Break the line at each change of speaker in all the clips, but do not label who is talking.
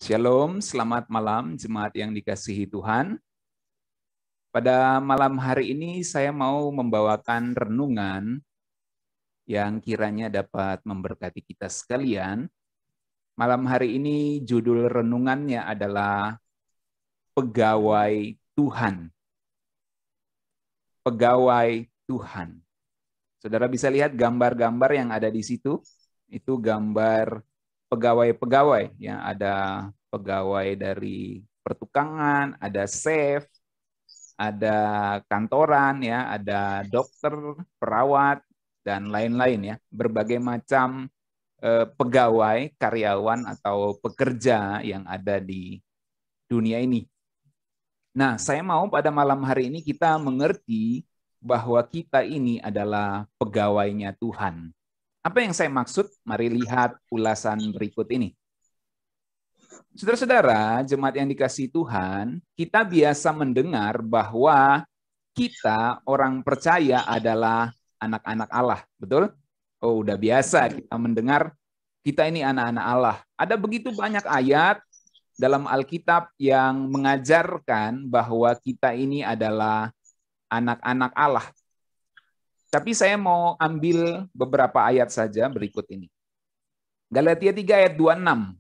Shalom, selamat malam jemaat yang dikasihi Tuhan. Pada malam hari ini saya mau membawakan renungan yang kiranya dapat memberkati kita sekalian. Malam hari ini judul renungannya adalah Pegawai Tuhan. Pegawai Tuhan. Saudara bisa lihat gambar-gambar yang ada di situ. Itu gambar pegawai-pegawai yang ada pegawai dari pertukangan, ada chef, ada kantoran ya, ada dokter, perawat dan lain-lain ya. Berbagai macam pegawai, karyawan atau pekerja yang ada di dunia ini. Nah, saya mau pada malam hari ini kita mengerti bahwa kita ini adalah pegawainya Tuhan. Apa yang saya maksud? Mari lihat ulasan berikut ini. Saudara-saudara, jemaat yang dikasihi Tuhan, kita biasa mendengar bahwa kita orang percaya adalah anak-anak Allah, betul? Oh, udah biasa kita mendengar kita ini anak-anak Allah. Ada begitu banyak ayat dalam Alkitab yang mengajarkan bahwa kita ini adalah anak-anak Allah. Tapi saya mau ambil beberapa ayat saja berikut ini. Galatia 3 ayat 26.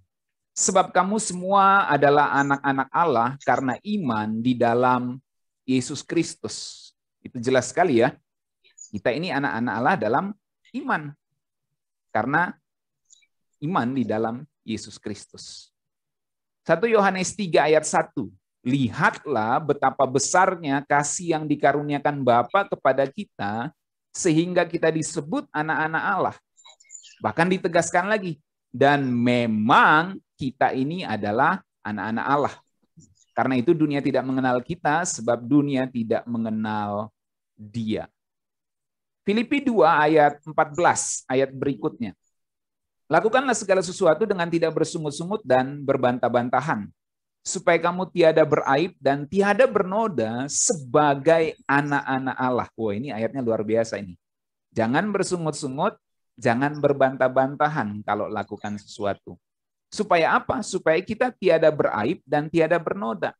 Sebab kamu semua adalah anak-anak Allah karena iman di dalam Yesus Kristus. Itu jelas sekali ya. Kita ini anak-anak Allah dalam iman. Karena iman di dalam Yesus Kristus. 1 Yohanes 3 ayat 1. Lihatlah betapa besarnya kasih yang dikaruniakan Bapa kepada kita, sehingga kita disebut anak-anak Allah. Bahkan ditegaskan lagi, dan memang kita ini adalah anak-anak Allah. Karena itu dunia tidak mengenal kita, sebab dunia tidak mengenal Dia. Filipi 2 ayat 14, ayat berikutnya. Lakukanlah segala sesuatu dengan tidak bersungut-sungut dan berbantah-bantahan, supaya kamu tiada beraib dan tiada bernoda sebagai anak-anak Allah. Wah, ini ayatnya luar biasa ini. Jangan bersungut-sungut, jangan berbantah-bantahan kalau lakukan sesuatu. Supaya apa? Supaya kita tiada beraib dan tiada bernoda.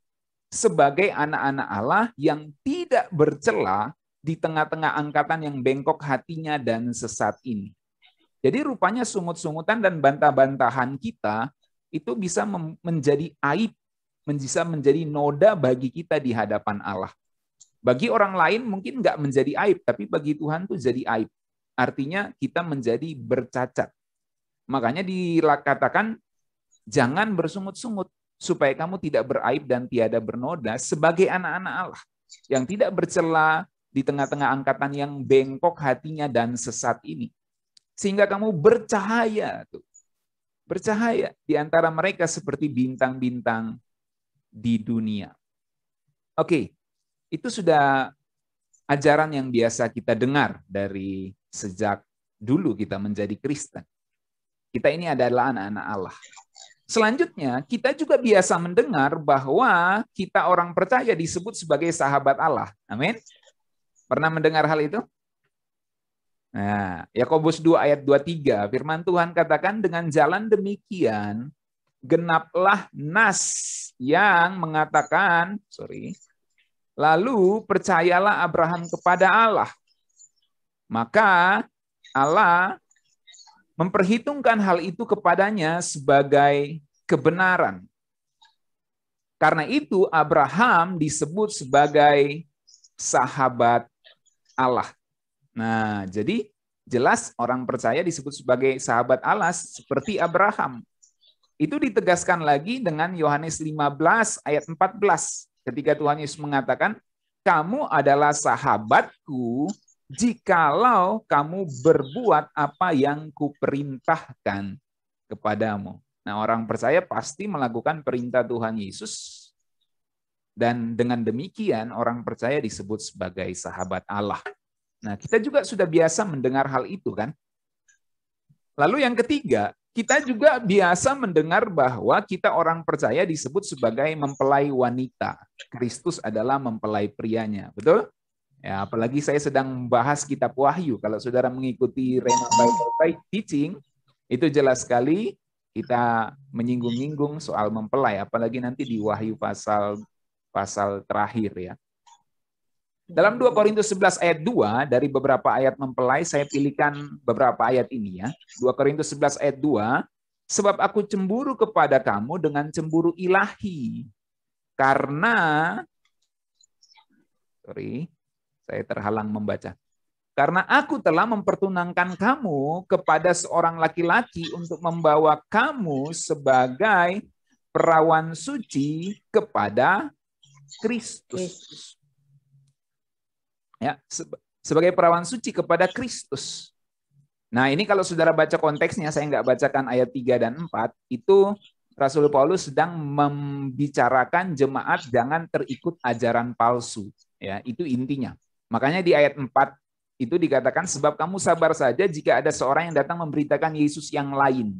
Sebagai anak-anak Allah yang tidak bercela di tengah-tengah angkatan yang bengkok hatinya dan sesat ini. Jadi rupanya sungut-sungutan dan bantah-bantahan kita itu bisa menjadi aib, bisa menjadi noda bagi kita di hadapan Allah. Bagi orang lain mungkin nggak menjadi aib, tapi bagi Tuhan tuh jadi aib. Artinya kita menjadi bercacat. Makanya dikatakan jangan bersungut-sungut supaya kamu tidak beraib dan tiada bernoda sebagai anak-anak Allah yang tidak bercela di tengah-tengah angkatan yang bengkok hatinya dan sesat ini. Sehingga kamu bercahaya tuh. Bercahaya di antara mereka seperti bintang-bintang di dunia. Oke, itu sudah ajaran yang biasa kita dengar dari sejak dulu kita menjadi Kristen. Kita ini adalah anak-anak Allah. Selanjutnya, kita juga biasa mendengar bahwa kita orang percaya disebut sebagai sahabat Allah. Amin. Pernah mendengar hal itu? Nah, Yakobus 2 ayat 23, firman Tuhan katakan dengan jalan demikian, genaplah nas yang mengatakan, lalu percayalah Abraham kepada Allah. Maka Allah memperhitungkan hal itu kepadanya sebagai kebenaran. Karena itu Abraham disebut sebagai sahabat Allah. Nah, jadi jelas orang percaya disebut sebagai sahabat Allah seperti Abraham. Itu ditegaskan lagi dengan Yohanes 15 ayat 14. Ketika Tuhan Yesus mengatakan, kamu adalah sahabatku jikalau kamu berbuat apa yang kuperintahkan kepadamu. Nah, orang percaya pasti melakukan perintah Tuhan Yesus. Dan dengan demikian orang percaya disebut sebagai sahabat Allah. Nah, kita juga sudah biasa mendengar hal itu kan. Lalu yang ketiga, kita juga biasa mendengar bahwa kita orang percaya disebut sebagai mempelai wanita. Kristus adalah mempelai prianya, betul? Ya, apalagi saya sedang membahas kitab Wahyu. Kalau saudara mengikuti Rhema Bible Teaching, itu jelas sekali kita menyinggung-nyinggung soal mempelai, apalagi nanti di Wahyu pasal terakhir ya. Dalam 2 Korintus 11 ayat 2, dari beberapa ayat mempelai, saya pilihkan beberapa ayat ini ya. 2 Korintus 11 ayat 2, sebab aku cemburu kepada kamu dengan cemburu ilahi. Karena, saya terhalang membaca. Karena aku telah mempertunangkan kamu kepada seorang laki-laki untuk membawa kamu sebagai perawan suci kepada Kristus. Ya, sebagai perawan suci kepada Kristus. Nah, ini kalau saudara baca konteksnya, saya nggak bacakan ayat 3 dan 4, itu Rasul Paulus sedang membicarakan jemaat jangan terikut ajaran palsu. Ya, itu intinya. Makanya di ayat 4 itu dikatakan, sebab kamu sabar saja jika ada seorang yang datang memberitakan Yesus yang lain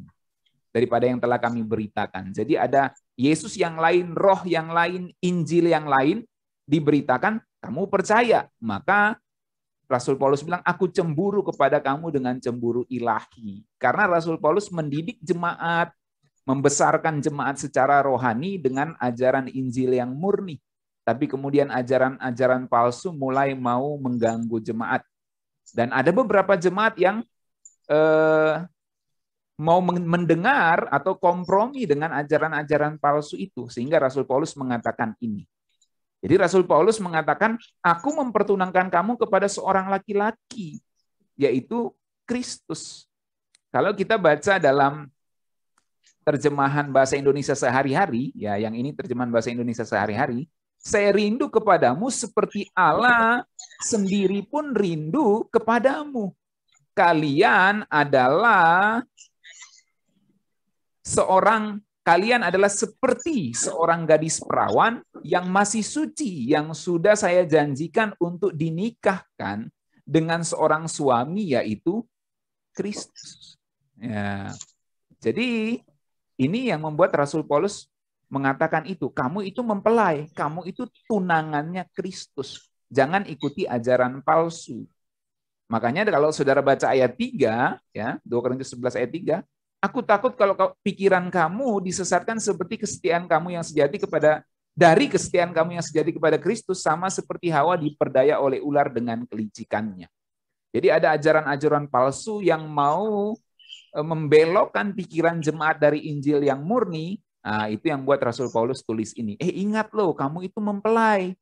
daripada yang telah kami beritakan. Jadi ada Yesus yang lain, roh yang lain, Injil yang lain diberitakan, kamu percaya. Maka Rasul Paulus bilang, aku cemburu kepada kamu dengan cemburu ilahi. Karena Rasul Paulus mendidik jemaat, membesarkan jemaat secara rohani dengan ajaran Injil yang murni. Tapi kemudian ajaran-ajaran palsu mulai mau mengganggu jemaat. Dan ada beberapa jemaat yang mau mendengar atau kompromi dengan ajaran-ajaran palsu itu. Sehingga Rasul Paulus mengatakan ini. Jadi Rasul Paulus mengatakan, aku mempertunangkan kamu kepada seorang laki-laki, yaitu Kristus. Kalau kita baca dalam terjemahan bahasa Indonesia sehari-hari, ya yang ini terjemahan bahasa Indonesia sehari-hari, saya rindu kepadamu seperti Allah sendiri pun rindu kepadamu. Kalian adalah seperti seorang gadis perawan yang masih suci, yang sudah saya janjikan untuk dinikahkan dengan seorang suami, yaitu Kristus. Ya. Jadi ini yang membuat Rasul Paulus mengatakan itu, kamu itu mempelai, kamu itu tunangannya Kristus. Jangan ikuti ajaran palsu. Makanya kalau saudara baca ayat 3, ya, 2 Korintus 11 ayat 3, aku takut kalau pikiran kamu disesatkan seperti kesetiaan kamu yang sejati dari kesetiaan kamu yang sejati kepada Kristus, sama seperti Hawa diperdaya oleh ular dengan kelicikannya. Jadi ada ajaran-ajaran palsu yang mau membelokkan pikiran jemaat dari Injil yang murni. Nah, itu yang buat Rasul Paulus tulis ini. Ingat loh, kamu itu mempelai.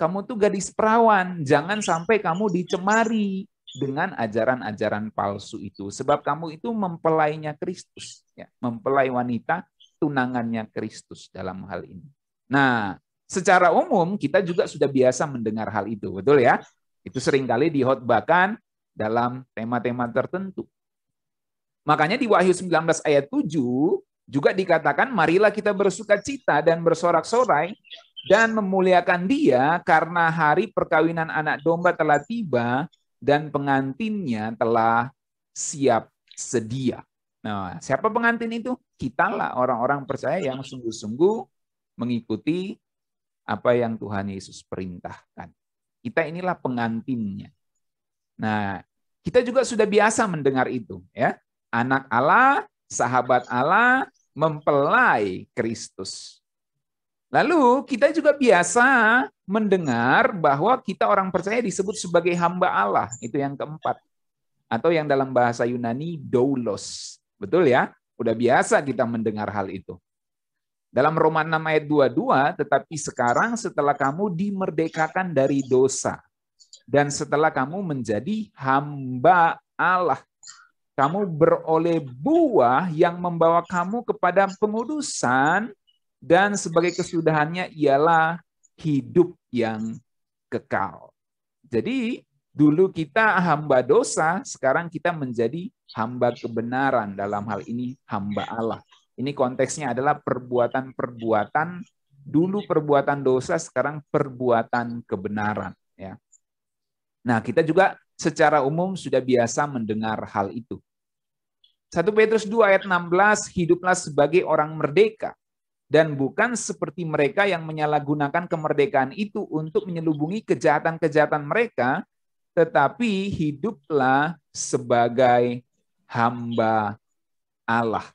Kamu tuh gadis perawan. Jangan sampai kamu dicemari dengan ajaran-ajaran palsu itu. Sebab kamu itu mempelainya Kristus. Ya, mempelai wanita, tunangannya Kristus dalam hal ini. Nah, secara umum kita juga sudah biasa mendengar hal itu. Betul ya? Itu seringkali dihotbahkan dalam tema-tema tertentu. Makanya di Wahyu 19 ayat 7 juga dikatakan, marilah kita bersuka cita dan bersorak-sorai dan memuliakan Dia karena hari perkawinan anak domba telah tiba dan pengantinnya telah siap sedia. Nah, siapa pengantin itu? Kitalah orang-orang percaya yang sungguh-sungguh mengikuti apa yang Tuhan Yesus perintahkan. Kita inilah pengantinnya. Nah, kita juga sudah biasa mendengar itu, ya. Anak Allah, sahabat Allah, mempelai Kristus. Lalu kita juga biasa mendengar bahwa kita orang percaya disebut sebagai hamba Allah. Itu yang keempat. Atau yang dalam bahasa Yunani, doulos. Betul ya? Udah biasa kita mendengar hal itu. Dalam Roma 6 ayat 22, tetapi sekarang setelah kamu dimerdekakan dari dosa, dan setelah kamu menjadi hamba Allah, kamu beroleh buah yang membawa kamu kepada pengudusan, dan sebagai kesudahannya ialah hidup yang kekal. Jadi dulu kita hamba dosa, sekarang kita menjadi hamba kebenaran, dalam hal ini hamba Allah. Ini konteksnya adalah perbuatan-perbuatan, dulu perbuatan dosa, sekarang perbuatan kebenaran. Ya. Nah, kita juga secara umum sudah biasa mendengar hal itu. 1 Petrus 2 ayat 16, hiduplah sebagai orang merdeka, dan bukan seperti mereka yang menyalahgunakan kemerdekaan itu untuk menyelubungi kejahatan-kejahatan mereka, tetapi hiduplah sebagai hamba Allah.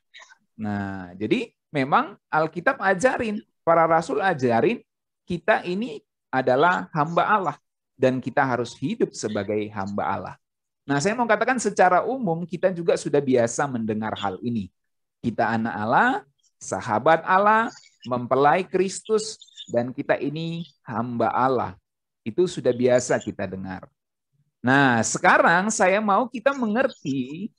Nah, jadi memang Alkitab ajarin, para rasul ajarin kita ini adalah hamba Allah dan kita harus hidup sebagai hamba Allah. Nah, saya mau katakan secara umum kita juga sudah biasa mendengar hal ini. Kita anak Allah, sahabat Allah, mempelai Kristus, dan kita ini hamba Allah. Itu sudah biasa kita dengar. Nah, sekarang saya mau kita mengerti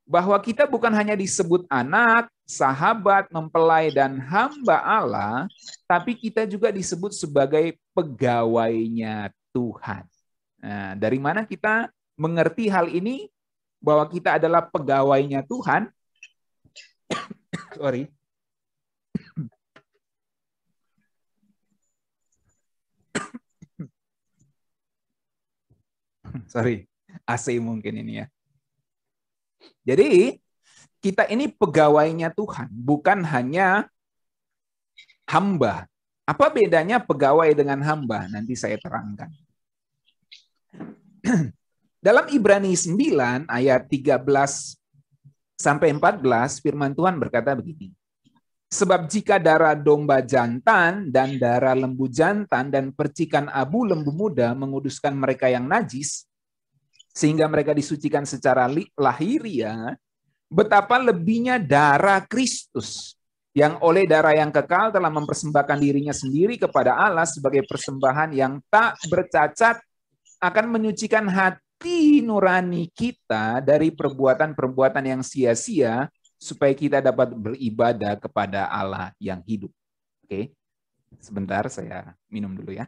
bahwa kita bukan hanya disebut anak, sahabat, mempelai, dan hamba Allah, tapi kita juga disebut sebagai pegawainya Tuhan. Nah, dari mana kita mengerti hal ini, bahwa kita adalah pegawainya Tuhan? Sorry. Sorry, AC mungkin ini ya. Jadi, kita ini pegawainya Tuhan, bukan hanya hamba. Apa bedanya pegawai dengan hamba? Nanti saya terangkan. Dalam Ibrani 9 ayat 13 sampai 14, firman Tuhan berkata begini. Sebab jika darah domba jantan dan darah lembu jantan dan percikan abu lembu muda menguduskan mereka yang najis, sehingga mereka disucikan secara lahiriah, betapa lebihnya darah Kristus, yang oleh darah yang kekal telah mempersembahkan dirinya sendiri kepada Allah sebagai persembahan yang tak bercacat, akan menyucikan hati nurani kita dari perbuatan-perbuatan yang sia-sia, supaya kita dapat beribadah kepada Allah yang hidup. Oke, sebentar saya minum dulu ya.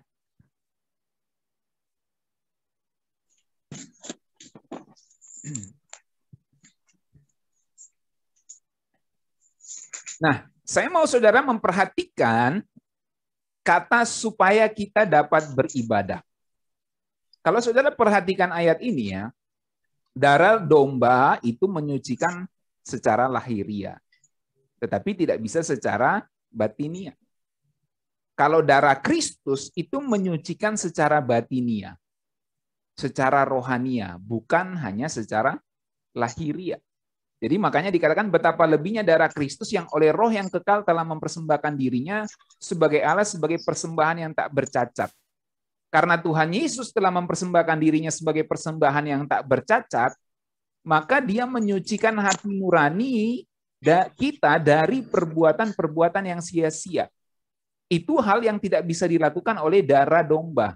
Nah, saya mau saudara memperhatikan kata supaya kita dapat beribadah. Kalau saudara perhatikan ayat ini ya, darah domba itu menyucikan secara lahiriah, tetapi tidak bisa secara batiniah. Kalau darah Kristus itu menyucikan secara batiniah, secara rohania, bukan hanya secara lahiriah. Jadi makanya dikatakan betapa lebihnya darah Kristus yang oleh roh yang kekal telah mempersembahkan dirinya sebagai Allah, sebagai persembahan yang tak bercacat. Karena Tuhan Yesus telah mempersembahkan dirinya sebagai persembahan yang tak bercacat, maka dia menyucikan hati nurani kita dari perbuatan-perbuatan yang sia-sia. Itu hal yang tidak bisa dilakukan oleh darah domba,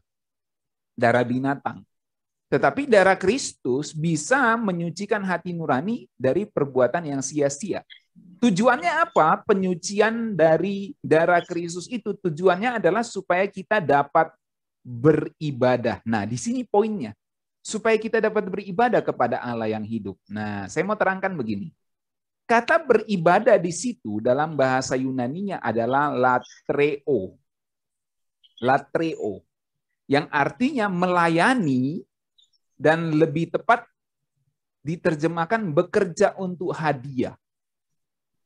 darah binatang. Tetapi darah Kristus bisa menyucikan hati nurani dari perbuatan yang sia-sia. Tujuannya apa? Penyucian dari darah Kristus itu tujuannya adalah supaya kita dapat beribadah. Nah, di sini poinnya. Supaya kita dapat beribadah kepada Allah yang hidup. Nah, saya mau terangkan begini. Kata beribadah di situ dalam bahasa Yunaninya adalah latreo. Latreo. Yang artinya melayani dan lebih tepat diterjemahkan bekerja untuk hadiah.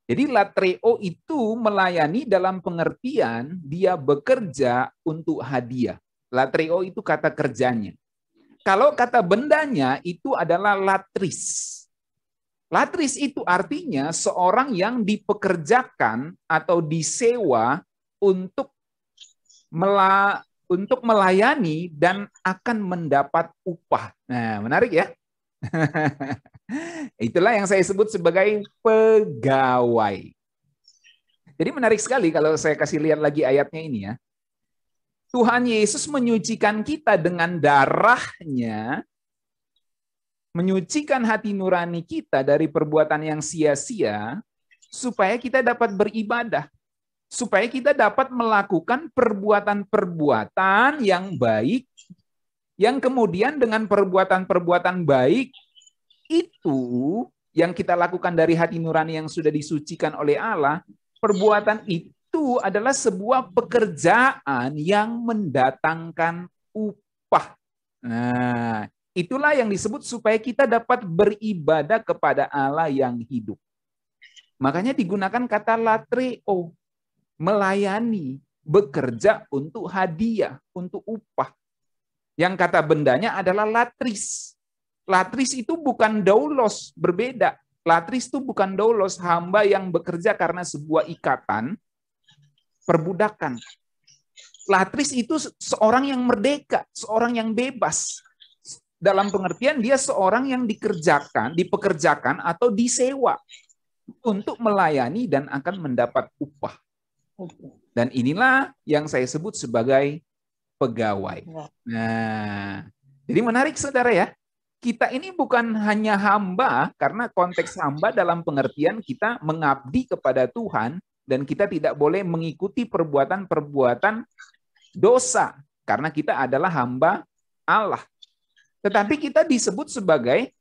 Jadi latreo itu melayani dalam pengertian dia bekerja untuk hadiah. Latreo itu kata kerjanya. Kalau kata bendanya itu adalah latris. Latris itu artinya seorang yang dipekerjakan atau disewa untuk melayani dan akan mendapat upah. Nah, menarik ya. Itulah yang saya sebut sebagai pegawai. Jadi menarik sekali kalau saya kasih lihat lagi ayatnya ini ya. Tuhan Yesus menyucikan kita dengan darahnya, menyucikan hati nurani kita dari perbuatan yang sia-sia, supaya kita dapat beribadah. Supaya kita dapat melakukan perbuatan-perbuatan yang baik, yang kemudian dengan perbuatan-perbuatan baik itu yang kita lakukan dari hati nurani yang sudah disucikan oleh Allah, perbuatan itu adalah sebuah pekerjaan yang mendatangkan upah. Nah, itulah yang disebut supaya kita dapat beribadah kepada Allah yang hidup. Makanya digunakan kata latreo, melayani, bekerja untuk hadiah, untuk upah. Yang kata bendanya adalah latris. Latris itu bukan doulos, berbeda. Latris itu bukan doulos, hamba yang bekerja karena sebuah ikatan perbudakan. Latris itu seorang yang merdeka, seorang yang bebas. Dalam pengertian dia seorang yang dipekerjakan atau disewa untuk melayani dan akan mendapat upah. Dan inilah yang saya sebut sebagai pegawai. Nah, jadi menarik saudara ya. Kita ini bukan hanya hamba, karena konteks hamba dalam pengertian kita mengabdi kepada Tuhan, dan kita tidak boleh mengikuti perbuatan-perbuatan dosa, karena kita adalah hamba Allah. Tetapi kita disebut sebagai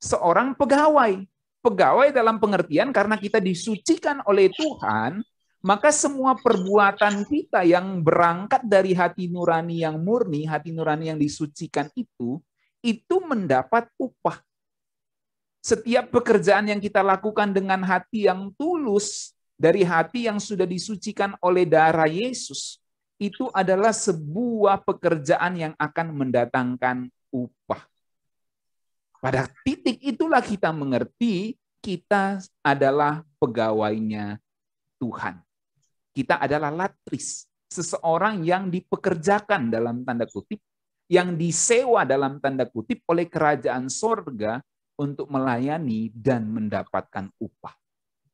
seorang pegawai. Pegawai dalam pengertian karena kita disucikan oleh Tuhan, maka semua perbuatan kita yang berangkat dari hati nurani yang murni, hati nurani yang disucikan itu mendapat upah. Setiap pekerjaan yang kita lakukan dengan hati yang tulus, dari hati yang sudah disucikan oleh darah Yesus, itu adalah sebuah pekerjaan yang akan mendatangkan upah. Pada titik itulah kita mengerti kita adalah pegawainya Tuhan. Kita adalah latris, seseorang yang dipekerjakan dalam tanda kutip, yang disewa dalam tanda kutip oleh kerajaan sorga untuk melayani dan mendapatkan upah.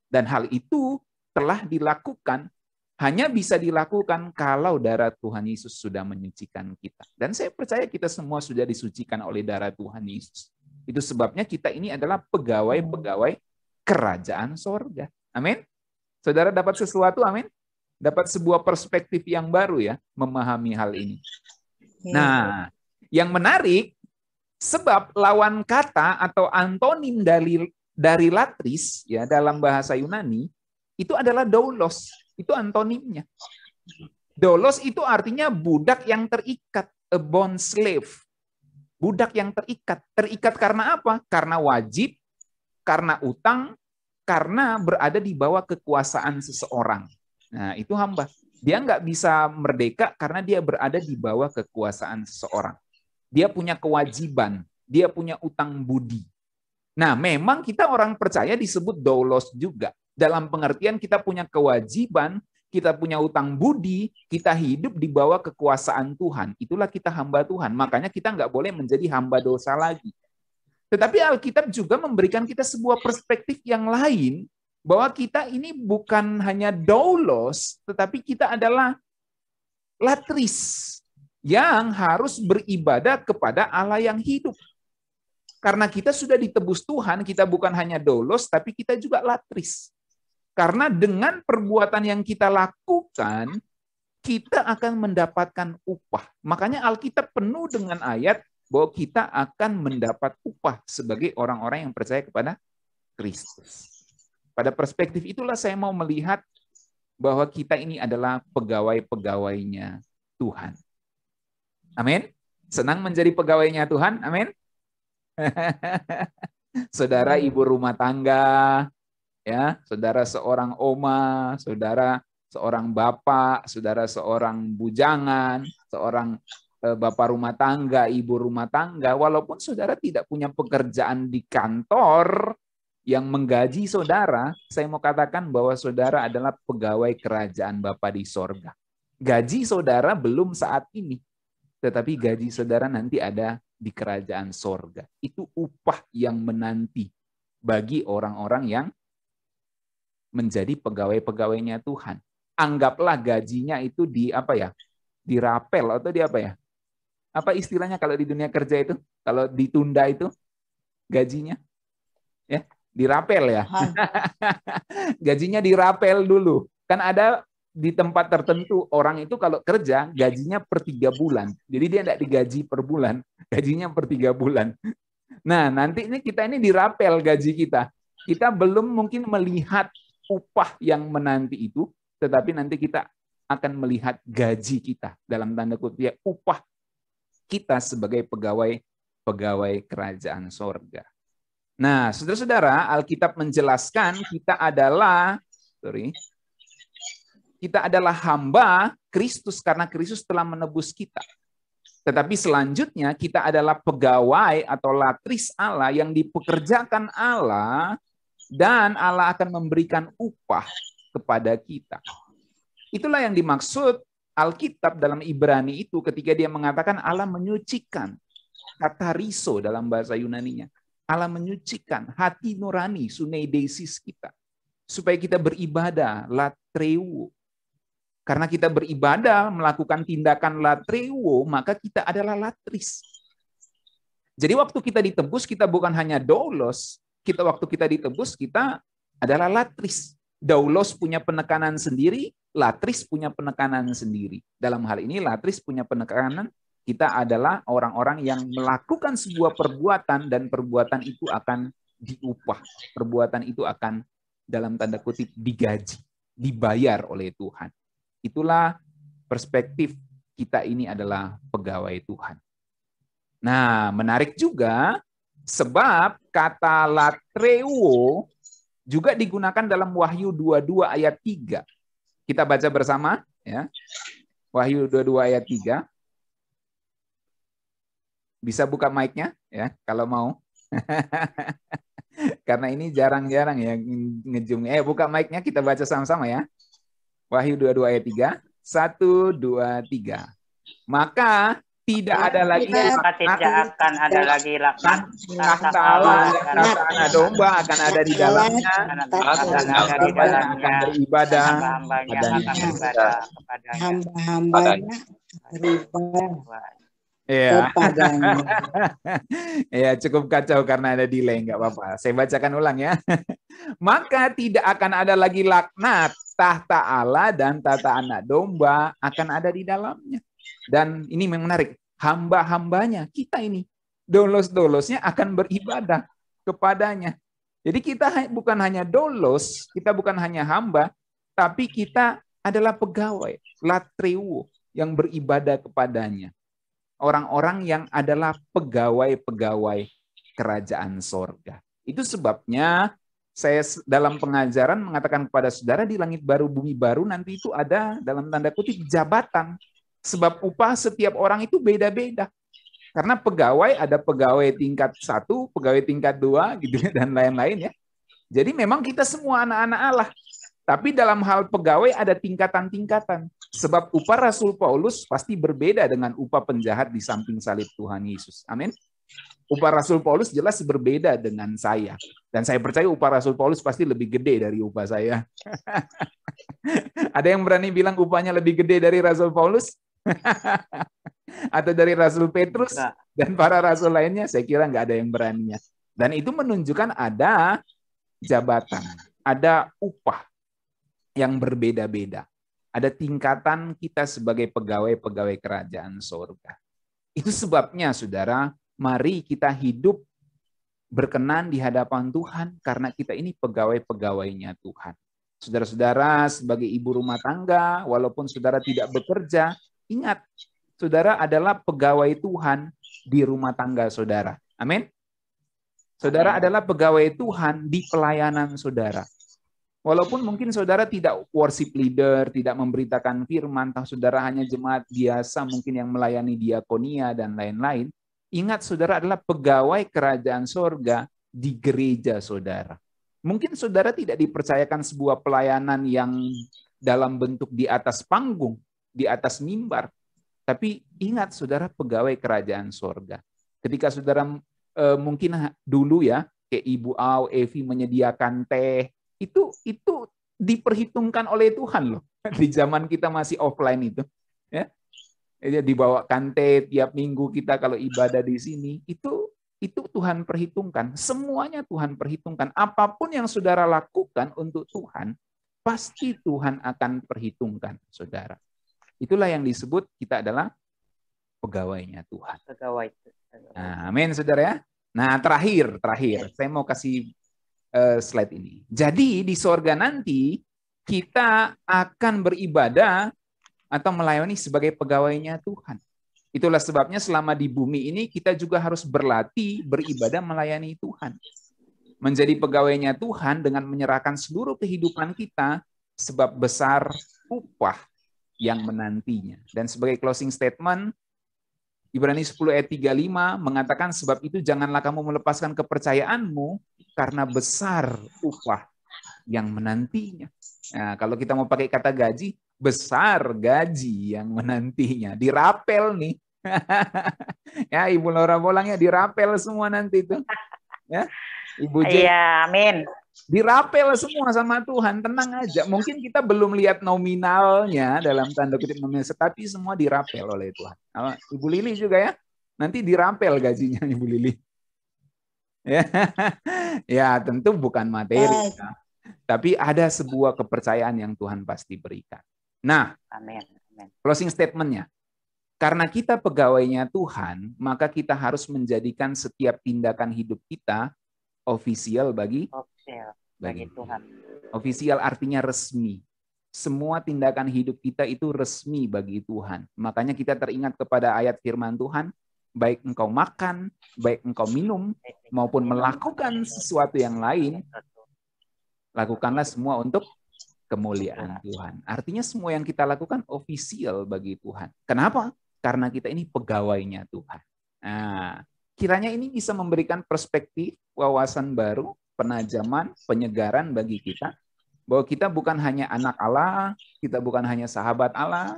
Dan hal itu telah dilakukan, hanya bisa dilakukan kalau darah Tuhan Yesus sudah menyucikan kita. Dan saya percaya kita semua sudah disucikan oleh darah Tuhan Yesus. Itu sebabnya kita ini adalah pegawai-pegawai kerajaan sorga. Amin. Saudara dapat sesuatu, amin. Dapat sebuah perspektif yang baru ya, memahami hal ini. Nah, yang menarik, sebab lawan kata atau antonim dari latris ya dalam bahasa Yunani itu adalah doulos, itu antonimnya. Doulos itu artinya budak yang terikat, a bond slave. Budak yang terikat. Terikat karena apa? Karena wajib, karena utang, karena berada di bawah kekuasaan seseorang. Nah, itu hamba. Dia nggak bisa merdeka karena dia berada di bawah kekuasaan seseorang. Dia punya kewajiban, dia punya utang budi. Nah, memang kita orang percaya disebut doulos juga. Dalam pengertian kita punya kewajiban, kita punya utang budi, kita hidup di bawah kekuasaan Tuhan. Itulah kita hamba Tuhan. Makanya kita nggak boleh menjadi hamba dosa lagi. Tetapi Alkitab juga memberikan kita sebuah perspektif yang lain, bahwa kita ini bukan hanya doulos, tetapi kita adalah latris yang harus beribadah kepada Allah yang hidup. Karena kita sudah ditebus Tuhan, kita bukan hanya doulos, tapi kita juga latris. Karena dengan perbuatan yang kita lakukan, kita akan mendapatkan upah. Makanya Alkitab penuh dengan ayat bahwa kita akan mendapat upah sebagai orang-orang yang percaya kepada Kristus. Pada perspektif itulah saya mau melihat bahwa kita ini adalah pegawai-pegawainya Tuhan. Amin. Senang menjadi pegawainya Tuhan. Amin. Saudara ibu rumah tangga, ya, saudara seorang oma, saudara seorang bapak, saudara seorang bujangan, seorang bapak rumah tangga, ibu rumah tangga, walaupun saudara tidak punya pekerjaan di kantor yang menggaji saudara, saya mau katakan bahwa saudara adalah pegawai kerajaan Bapa di sorga. Gaji saudara belum saat ini, tetapi gaji saudara nanti ada di kerajaan sorga. Itu upah yang menanti bagi orang-orang yang menjadi pegawai-pegawainya Tuhan. Anggaplah gajinya itu dirapel atau di apa ya? Apa istilahnya kalau di dunia kerja itu? Kalau ditunda itu gajinya? Ya, dirapel ya. Gajinya dirapel dulu. Kan ada di tempat tertentu orang itu kalau kerja gajinya per 3 bulan. Jadi dia tidak digaji per bulan, gajinya per 3 bulan. Nah, nanti ini kita ini dirapel gaji kita. Kita belum mungkin melihat upah yang menanti itu, tetapi nanti kita akan melihat gaji kita dalam tanda kutip ya, upah kita sebagai pegawai kerajaan sorga. Nah, saudara-saudara, Alkitab menjelaskan kita adalah hamba Kristus karena Kristus telah menebus kita. Tetapi selanjutnya kita adalah pegawai atau latris Allah yang dipekerjakan Allah dan Allah akan memberikan upah kepada kita. Itulah yang dimaksud Alkitab dalam Ibrani itu ketika dia mengatakan Allah menyucikan. Kata riso dalam bahasa Yunaninya. Allah menyucikan hati nurani, suneidesis kita. Supaya kita beribadah, latreuo. Karena kita beribadah, melakukan tindakan latreuo, maka kita adalah latris. Jadi waktu kita ditebus, kita bukan hanya doulos. Waktu kita ditebus, kita adalah latris. Doulos punya penekanan sendiri, latris punya penekanan sendiri. Dalam hal ini, latris punya penekanan, kita adalah orang-orang yang melakukan sebuah perbuatan dan perbuatan itu akan diupah. Perbuatan itu akan dalam tanda kutip digaji, dibayar oleh Tuhan. Itulah perspektif kita ini adalah pegawai Tuhan. Nah, menarik juga sebab kata latreuo juga digunakan dalam Wahyu 22 ayat 3. Kita baca bersama ya. Wahyu 22 ayat 3. Bisa buka mic-nya ya kalau mau. Karena ini jarang-jarang ya ngezoom. Buka mic-nya kita baca sama-sama ya. Wahyu 22 ayat 3. 1, 2, 3. Maka tidak ada lagi
tidak akan ada lagi laknat.
Tahta Allah dan tahta anak domba akan ada di dalamnya. Hamba-hambanya akan beribadah.
Hamba-hambanya beribadah.
Ya. Ya, cukup kacau karena ada delay, nggak apa-apa. Saya bacakan ulang ya. Maka tidak akan ada lagi laknat, tahta Allah dan tahta anak domba akan ada di dalamnya. Dan ini memang menarik, hamba-hambanya, kita ini, dolos-dolosnya akan beribadah kepadanya. Jadi kita bukan hanya dolos, kita bukan hanya hamba, tapi kita adalah pegawai, latreuo, yang beribadah kepadanya. Orang-orang yang adalah pegawai-pegawai kerajaan sorga. Itu sebabnya saya dalam pengajaran mengatakan kepada saudara di langit baru, bumi baru, nanti itu ada dalam tanda kutip jabatan. Sebab upah setiap orang itu beda-beda. Karena pegawai ada pegawai tingkat 1, pegawai tingkat 2, gitu dan lain-lain ya. Jadi memang kita semua anak-anak Allah. Tapi dalam hal pegawai ada tingkatan-tingkatan. Sebab upah Rasul Paulus pasti berbeda dengan upah penjahat di samping salib Tuhan Yesus. Amin. Upah Rasul Paulus jelas berbeda dengan saya. Dan saya percaya upah Rasul Paulus pasti lebih gede dari upah saya. Ada yang berani bilang upahnya lebih gede dari Rasul Paulus? Atau dari Rasul Petrus dan para rasul lainnya? Saya kira nggak ada yang beraninya. Dan itu menunjukkan ada jabatan, ada upah yang berbeda-beda. Ada tingkatan kita sebagai pegawai-pegawai kerajaan surga. Itu sebabnya, saudara, mari kita hidup berkenan di hadapan Tuhan karena kita ini pegawai-pegawainya Tuhan. Saudara-saudara, sebagai ibu rumah tangga, walaupun saudara tidak bekerja, ingat, saudara adalah pegawai Tuhan di rumah tangga saudara. Amin. Saudara adalah pegawai Tuhan di pelayanan saudara. Walaupun mungkin saudara tidak worship leader, tidak memberitakan firman, saudara hanya jemaat biasa mungkin yang melayani diakonia dan lain-lain, ingat saudara adalah pegawai kerajaan sorga di gereja saudara. Mungkin saudara tidak dipercayakan sebuah pelayanan yang dalam bentuk di atas panggung, di atas mimbar. Tapi ingat saudara pegawai kerajaan sorga. Ketika saudara mungkin dulu ya, kayak Ibu Au, Evi menyediakan teh, itu diperhitungkan oleh Tuhan loh. Di zaman kita masih offline itu. Ya. Dia dibawakan teh tiap minggu kita kalau ibadah di sini. Itu Tuhan perhitungkan. Semuanya Tuhan perhitungkan. Apapun yang saudara lakukan untuk Tuhan, pasti Tuhan akan perhitungkan, saudara. Itulah yang disebut kita adalah pegawainya Tuhan.
Pegawai.
Nah, amin, saudara ya. Nah, terakhir, saya mau kasih slide ini. Jadi di sorga nanti kita akan beribadah atau melayani sebagai pegawainya Tuhan. Itulah sebabnya selama di bumi ini kita juga harus berlatih beribadah melayani Tuhan. Menjadi pegawainya Tuhan dengan menyerahkan seluruh kehidupan kita sebab besar upah yang menantinya. Dan sebagai closing statement, Ibrani 10 ayat 35 mengatakan sebab itu janganlah kamu melepaskan kepercayaanmu karena besar upah yang menantinya. Nah, kalau kita mau pakai kata gaji, besar gaji yang menantinya. Dirapel nih. Ya, Ibu Laura Bolangnya dirapel semua nanti itu. Ya, Ibu J.
Iya, amin.
Dirapel semua sama Tuhan, tenang aja. Mungkin kita belum lihat nominalnya dalam tanda kutip nominal, tapi semua dirapel oleh Tuhan. Ibu Lili juga ya, nanti dirapel gajinya Ibu Lili. Ya, tentu bukan materi, ya. Tapi ada sebuah kepercayaan yang Tuhan pasti berikan. Nah,
Amin.
Closing statement-nya. Karena kita pegawainya Tuhan, maka kita harus menjadikan setiap tindakan hidup kita official bagi
Tuhan.
Official artinya resmi. Semua tindakan hidup kita itu resmi bagi Tuhan. Makanya kita teringat kepada ayat firman Tuhan, baik engkau makan, baik engkau minum, maupun melakukan sesuatu yang lain, lakukanlah semua untuk kemuliaan Tuhan. Artinya semua yang kita lakukan official bagi Tuhan. Kenapa? Karena kita ini pegawainya Tuhan. Nah, kiranya ini bisa memberikan perspektif, wawasan baru, penajaman, penyegaran bagi kita, bahwa kita bukan hanya anak Allah, kita bukan hanya sahabat Allah,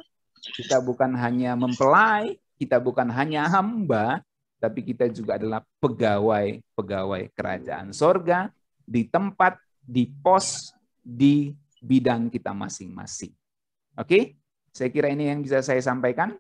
kita bukan hanya mempelai, kita bukan hanya hamba, tapi kita juga adalah pegawai kerajaan sorga, di tempat, di pos, di bidang kita masing-masing. Oke? Saya kira ini yang bisa saya sampaikan.